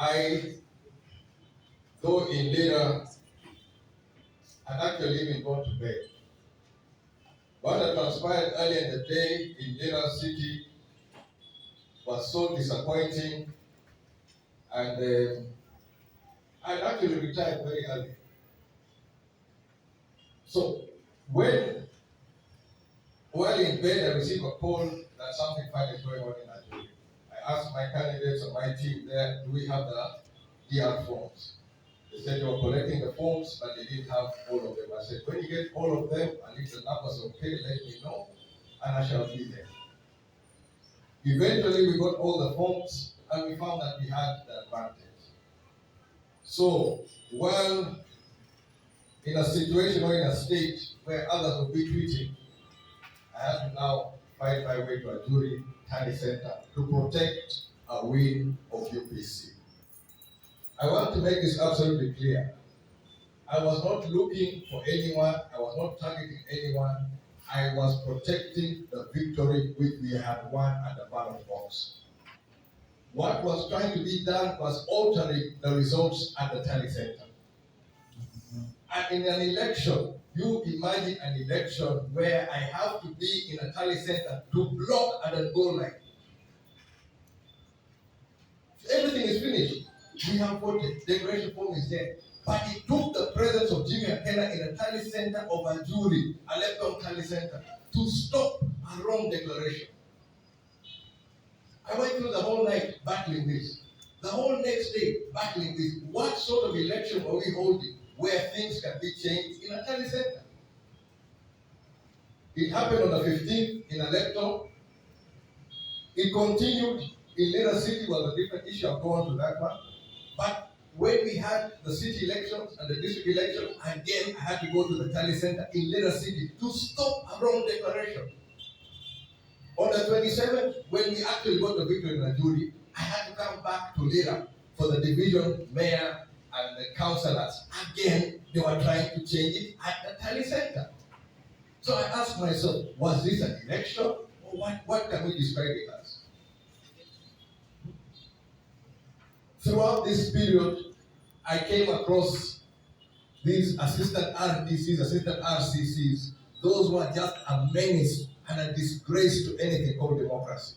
I, though in later, had actually even gone to bed. What had transpired earlier in the day in Lira City was so disappointing, and I actually retired very early. So when, while in bed, I received a call that something funny is going on in Nigeria. I asked my candidates and my team there, do we have the DR forms? They said they were collecting the forms, but they didn't have all of them. I said, when you get all of them, and if the numbers are okay, let me know, and I shall be there. Eventually, we got all the forms, and we found that we had the advantage. So, while in a situation or in a state where others will be tweeting, I had to now find my way to a jury tally center to protect a win of UPC. I want to make this absolutely clear. I was not looking for anyone, I was not targeting anyone, I was protecting the victory which we had won at the ballot box. What was trying to be done was altering the results at the tally center. And in an election, you imagine an election where I have to be in a tally center to block at the goal line. Everything is finished. We have voted, declaration form is there. But it took the presence of Jimmy Akena in a tally center of a jury, a electoral tally center, to stop a wrong declaration. I went through the whole night battling this. The whole next day battling this. What sort of election are we holding where things can be changed in a tally center? It happened on the 15th in electoral. It continued in Lira City, was a different issue. I'll go on to that one. But when we had the city elections and the district elections, again, I had to go to the tally center in Lira City to stop a wrong declaration. On the 27th, when we actually got the victory in the jury, I had to come back to Lira for the division mayor and the councillors. Again, they were trying to change it at the tally center. So I asked myself, was this an election? Or what can we describe it as? Throughout this period, I came across these assistant RDCs, assistant RCCs, those who are just a menace and a disgrace to anything called democracy.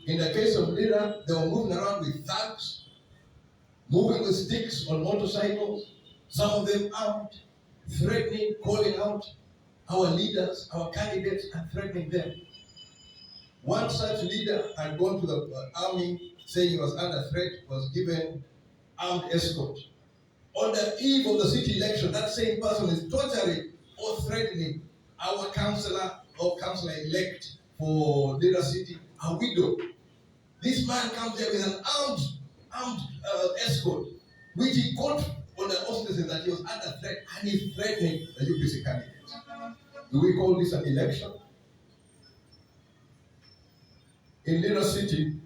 In the case of Lira, they were moving around with thugs, moving with sticks on motorcycles, some of them armed, threatening, calling out our leaders, our candidates, and threatening them. One such leader had gone to the army saying he was under threat, was given armed escort. On the eve of the city election, that same person is torturing or threatening our councillor or councillor-elect for Lira City, a widow. This man comes there with an armed escort, which he got on the auspices that he was under threat, and he's threatening the UPC candidate. Do we call this an election? In Lira City,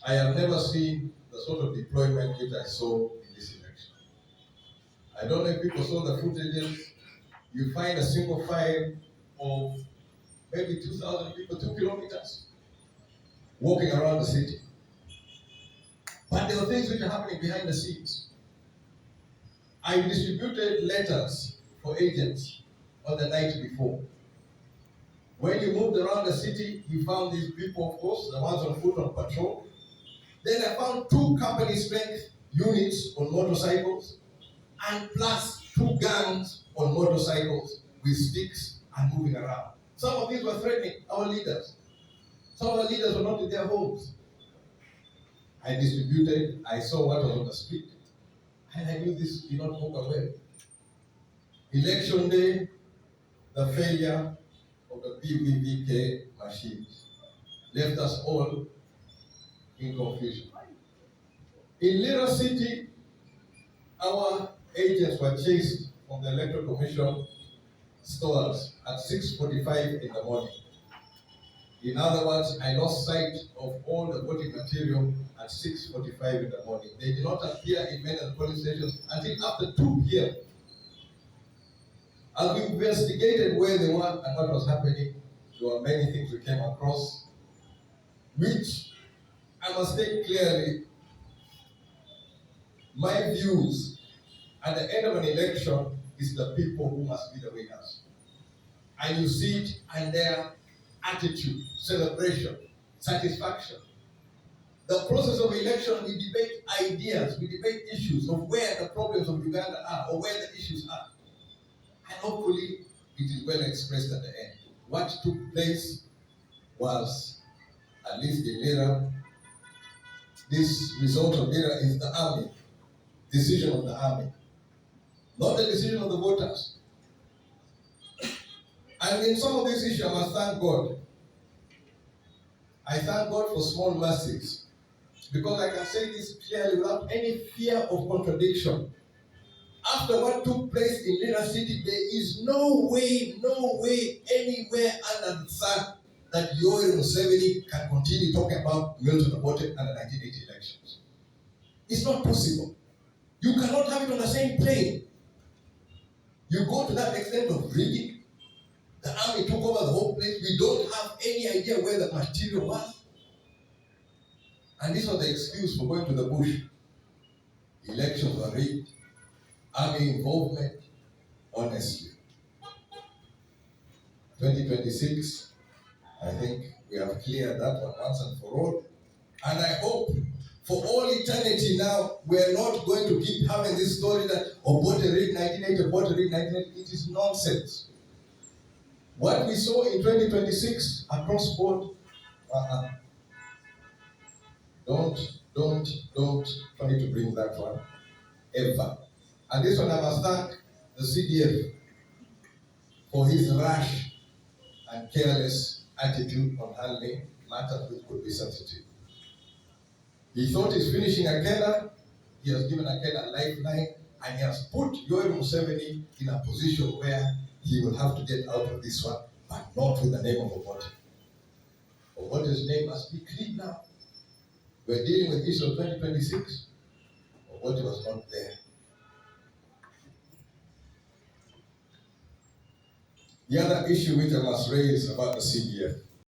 I have never seen the sort of deployment which I saw in this election. I don't know if people saw the footages. You find a single file of maybe 2,000 people, 2 kilometers, walking around the city. But there were things which are happening behind the scenes. I distributed letters for agents on the night before. When you moved around the city, you found these people, of course, the ones on foot on patrol. Then I found 2 company strength units on motorcycles, and plus 2 gangs on motorcycles with sticks and moving around. Some of these were threatening our leaders. Some of the leaders were not in their homes. I distributed, I saw what was on the street, and I knew this did not go well. Election day, the failure of the PVVK machines left us all in confusion. In Lira City, our agents were chased from the Electoral Commission stores at 6:45 in the morning. In other words, I lost sight of all the voting material at 6:45 in the morning. They did not appear in many of the polling stations until after 2 p.m. As we investigated where they were and what was happening, there were many things we came across, which I'm must state clearly my views at the end of an election is the people who must be the winners. And you see it in their attitude, celebration, satisfaction. The process of election, we debate ideas, we debate issues of where the problems of Uganda are or where the issues are. And hopefully it is well expressed at the end. What took place was, at least in Lira, this result of Lira is the army, decision of the army, not the decision of the voters. And in some of these issues, I must thank God. I thank God for small mercies, because I can say this clearly without any fear of contradiction. After what took place in Lira City, there is no way, anywhere under the sun that Yoweri Museveni can continue talking about Milton Obote and the 1980 elections. It's not possible. You cannot have it on the same plane. You go to that extent of rigging. The army took over the whole place. We don't have any idea where the material was. And this was the excuse for going to the bush. Elections were rigged. Army involvement. Honestly. 2026, I think we have cleared that one once and for all. And I hope for all eternity now, we are not going to keep having this story that Obote rigged 1980, Obote rigged 1980. It is nonsense. What we saw in 2026 across board, don't try to bring that one ever. And this one I must thank the CDF for his rash and careless attitude on handling matters which could be sensitive. He thought he's finishing akena. He has given akena a lifeline, and he has put Yoweri Museveni in a position where he will have to get out of this one, but not with the name of Obote. Obote's name must be clean now. We're dealing with issue of 2026. Obote was not there. The other issue which I must raise about the CDF